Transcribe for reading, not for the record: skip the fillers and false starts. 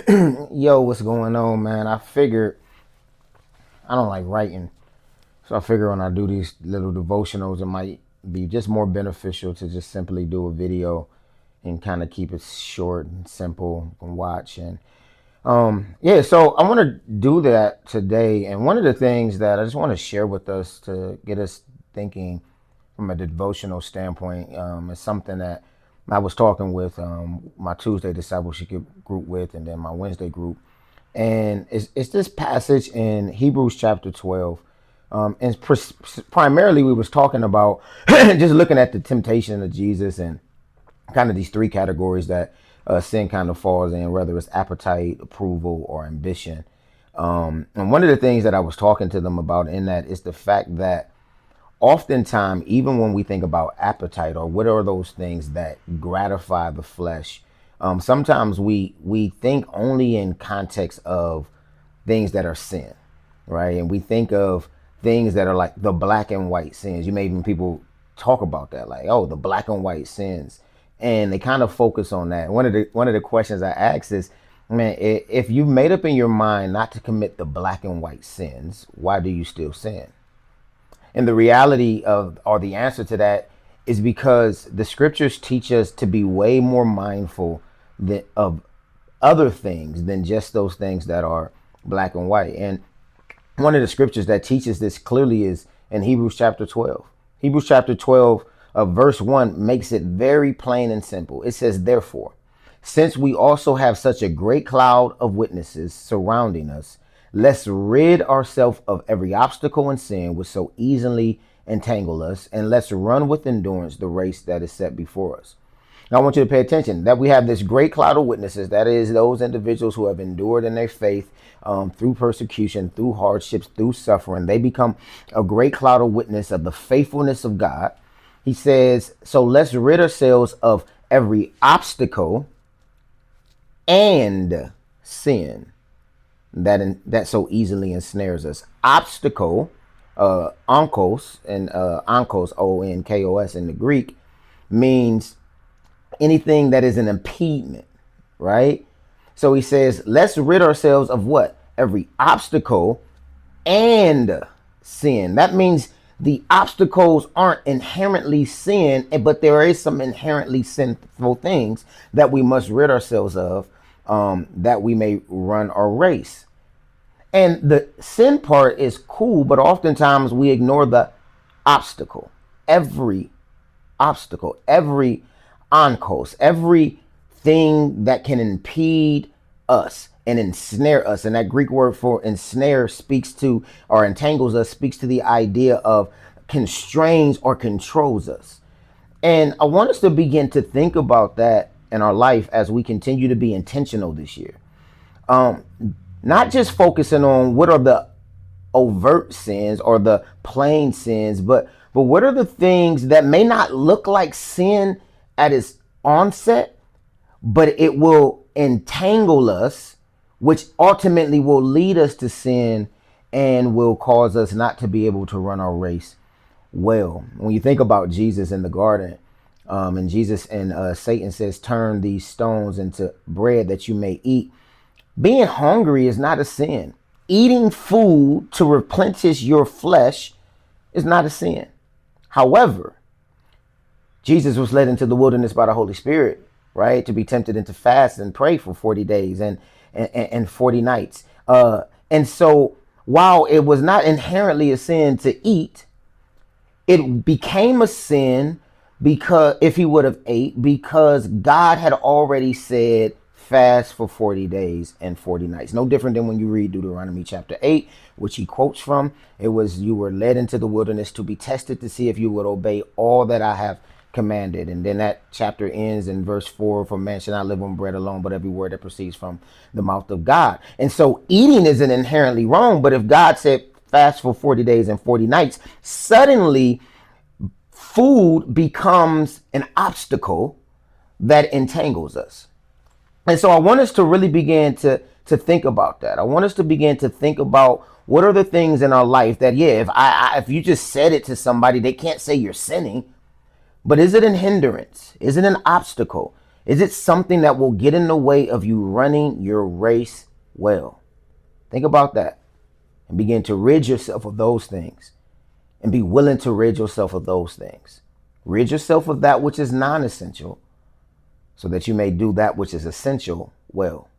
Yo, what's going on, man? I figured I don't like writing, so I figure when I do these little devotionals, it might be just more beneficial to just simply do a video and kind of keep it short and simple and watch. And yeah, so I want to do that today. And one of the things that I just want to share with us to get us thinking from a devotional standpoint is something that I was talking with my Tuesday discipleship group with, and then my Wednesday group. And it's this passage in Hebrews chapter 12. And primarily we was talking about just looking at the temptation of Jesus and kind of these three categories that sin kind of falls in, whether it's appetite, approval, or ambition. And one of the things that I was talking to them about in that is the fact that oftentimes, even when we think about appetite or what are those things that gratify the flesh, sometimes we think only in context of things that are sin, right? And we think of things that are like the black and white sins. You may even people talk about that, like, oh, the black and white sins, and they kind of focus on that. One of the questions I ask is, man, if you've made up in your mind not to commit the black and white sins, why do you still sin? And the reality of, or the answer to that, is because the scriptures teach us to be way more mindful of other things than just those things that are black and white. And one of the scriptures that teaches this clearly is in Hebrews chapter 12. Hebrews chapter 12, verse 1 makes it very plain and simple. It says, therefore, since we also have such a great cloud of witnesses surrounding us, let's rid ourselves of every obstacle and sin which so easily entangle us, and let's run with endurance the race that is set before us. Now, I want you to pay attention that we have this great cloud of witnesses. That is those individuals who have endured in their faith through persecution, through hardships, through suffering. They become a great cloud of witness of the faithfulness of God. He says, so let's rid ourselves of every obstacle and sin that so easily ensnares us. Obstacle, onkos, and onkos, onkos in the Greek, means anything that is an impediment, right? So he says, let's rid ourselves of what? Every obstacle and sin. That means the obstacles aren't inherently sin, but there is some inherently sinful things that we must rid ourselves of, that we may run our race. And the sin part is cool, but oftentimes we ignore the obstacle. Every obstacle, every onkos, everything that can impede us and ensnare us. And that Greek word for ensnare speaks to, or entangles us, speaks to the idea of constrains or controls us. And I want us to begin to think about that in our life as we continue to be intentional this year. Not just focusing on what are the overt sins or the plain sins, but what are the things that may not look like sin at its onset, but it will entangle us, which ultimately will lead us to sin and will cause us not to be able to run our race well. When you think about Jesus in the garden, and Jesus and Satan says, turn these stones into bread that you may eat. Being hungry is not a sin. Eating food to replenish your flesh is not a sin. However, Jesus was led into the wilderness by the Holy Spirit, right, to be tempted and to fast and pray for 40 days and 40 nights. And so while it was not inherently a sin to eat, it became a sin because if he would have ate, because God had already said, fast for 40 days and 40 nights. No different than when you read Deuteronomy chapter 8, which he quotes from. It was, you were led into the wilderness to be tested to see if you would obey all that I have commanded. And then that chapter ends in verse 4, for man shall not live on bread alone, but every word that proceeds from the mouth of God. And so eating isn't inherently wrong, but if God said fast for 40 days and 40 nights, suddenly food becomes an obstacle that entangles us. And so I want us to really begin to think about that. I want us to begin to think about what are the things in our life that, yeah, if you just said it to somebody, they can't say you're sinning, but is it an hindrance? Is it an obstacle? Is it something that will get in the way of you running your race well? Think about that and begin to rid yourself of those things and be willing to rid yourself of those things. Rid yourself of that which is non essential so that you may do that which is essential well.